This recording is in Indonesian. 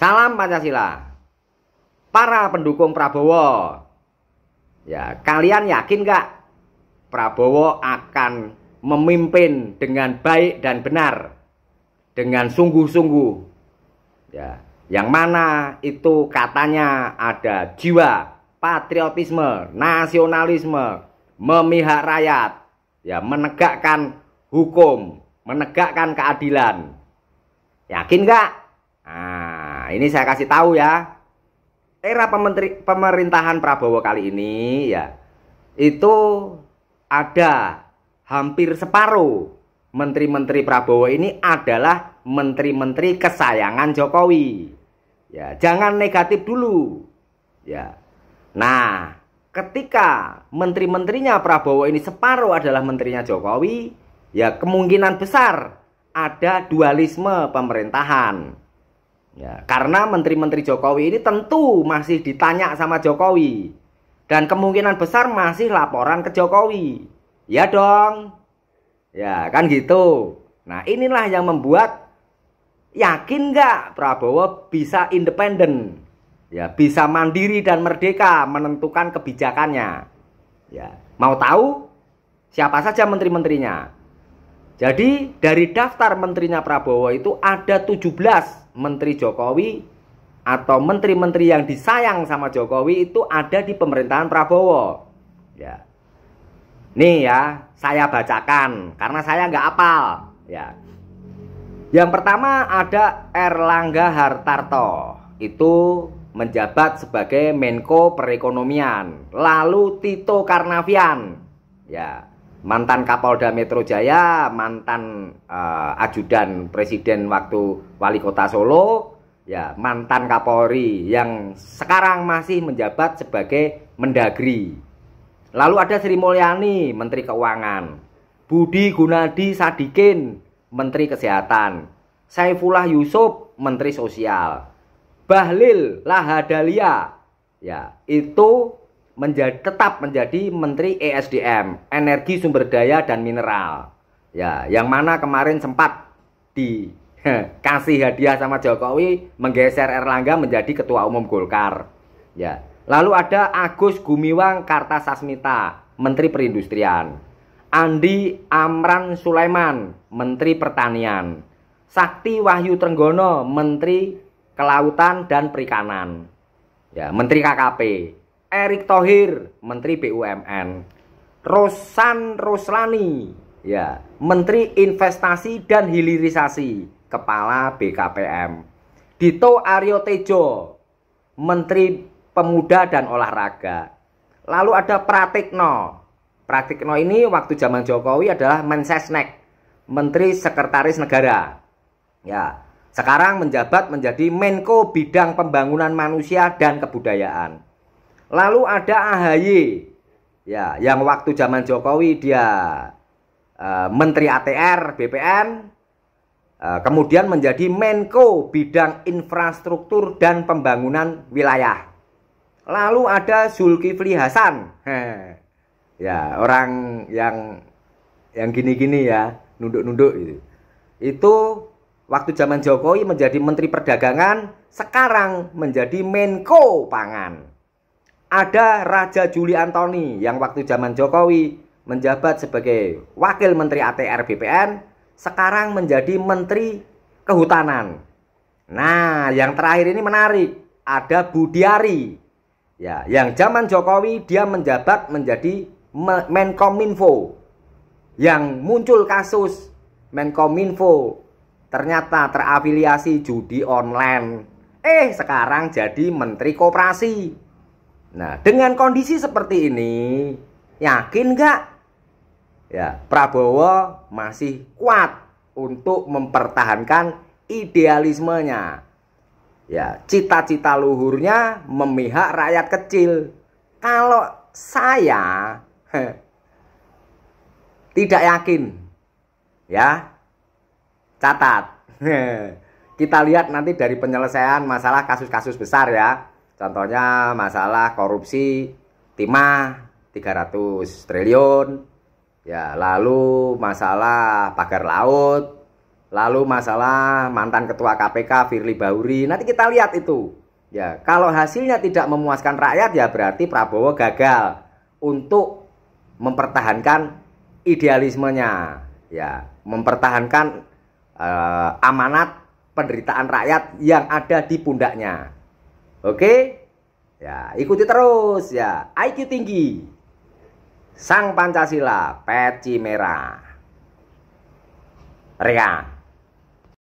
Salam Pancasila. Para pendukung Prabowo, ya, kalian yakin nggak Prabowo akan memimpin dengan baik dan benar, dengan sungguh-sungguh? Ya, yang mana itu katanya ada jiwa patriotisme, nasionalisme, memihak rakyat, ya, menegakkan hukum, menegakkan keadilan. Yakin nggak? Nah, ini saya kasih tahu ya. Era pemerintahan Prabowo kali ini, ya, itu ada hampir separuh menteri-menteri Prabowo ini adalah menteri-menteri kesayangan Jokowi. Ya, jangan negatif dulu. Ya. Nah, ketika menteri-menterinya Prabowo ini separuh adalah menterinya Jokowi, ya kemungkinan besar ada dualisme pemerintahan. Ya, karena menteri-menteri Jokowi ini tentu masih ditanya sama Jokowi. Dan kemungkinan besar masih laporan ke Jokowi. Ya dong. Ya kan gitu. Nah, inilah yang membuat yakin nggak Prabowo bisa independen. Ya, bisa mandiri dan merdeka menentukan kebijakannya. Ya, mau tahu siapa saja menteri-menterinya? Jadi dari daftar menterinya Prabowo itu ada 17 menteri Jokowi atau menteri-menteri yang disayang sama Jokowi itu ada di pemerintahan Prabowo. Ya. Nih ya, saya bacakan karena saya nggak hafal. Ya. Yang pertama ada Erlangga Hartarto, itu menjabat sebagai Menko Perekonomian. Lalu Tito Karnavian, ya, mantan Kapolda Metro Jaya, mantan ajudan presiden waktu wali kota Solo, ya, mantan Kapolri yang sekarang masih menjabat sebagai Mendagri. Lalu ada Sri Mulyani, Menteri Keuangan, Budi Gunadi Sadikin, Menteri Kesehatan, Saifullah Yusuf, Menteri Sosial, Bahlil Lahadalia, ya, itu tetap menjadi Menteri ESDM, Energi Sumber Daya dan Mineral. Ya, yang mana kemarin sempat dikasih hadiah sama Jokowi menggeser Erlangga menjadi Ketua Umum Golkar. Ya. Lalu ada Agus Gumiwang Kartasasmita, Menteri Perindustrian. Andi Amran Sulaiman, Menteri Pertanian. Sakti Wahyu Trenggono, Menteri Kelautan dan Perikanan. Ya, Menteri KKP. Erick Thohir, Menteri BUMN. Rosan Roslani, ya, Menteri Investasi dan Hilirisasi, Kepala BKPM. Dito Aryo Tejo, Menteri Pemuda dan Olahraga. Lalu ada Pratikno. Pratikno ini waktu zaman Jokowi adalah Mensesnek, Menteri Sekretaris Negara. Ya, sekarang menjabat menjadi Menko Bidang Pembangunan Manusia dan Kebudayaan. Lalu ada AHY, ya, yang waktu zaman Jokowi dia Menteri ATR BPN, kemudian menjadi Menko Bidang Infrastruktur dan Pembangunan Wilayah. Lalu ada Zulkifli Hasan, ya, orang yang gini-gini ya, nunduk-nunduk gitu. Itu waktu zaman Jokowi menjadi Menteri Perdagangan, sekarang menjadi Menko Pangan. Ada Raja Juli Antoni yang waktu zaman Jokowi menjabat sebagai Wakil Menteri ATR BPN, sekarang menjadi Menteri Kehutanan. Nah, yang terakhir ini menarik, ada Budiari, ya, yang zaman Jokowi dia menjabat menjadi Menkominfo. Yang muncul kasus Menkominfo ternyata terafiliasi judi online. Sekarang jadi Menteri Koperasi. Nah, dengan kondisi seperti ini, yakin nggak? Ya, Prabowo masih kuat untuk mempertahankan idealismenya. Ya, cita-cita luhurnya memihak rakyat kecil. Kalau saya tidak yakin, ya, catat. Kita lihat nanti dari penyelesaian masalah kasus-kasus besar ya. Contohnya masalah korupsi timah 300 triliun. Ya, lalu masalah pagar laut, Lalu masalah mantan ketua KPK Firly Bahuri, nanti kita lihat itu. Ya, kalau hasilnya tidak memuaskan rakyat ya berarti Prabowo gagal untuk mempertahankan idealismenya, ya, mempertahankan amanat penderitaan rakyat yang ada di pundaknya. Oke? Ya, ikuti terus ya. IQ tinggi. Sang Pancasila, peci merah. Rea.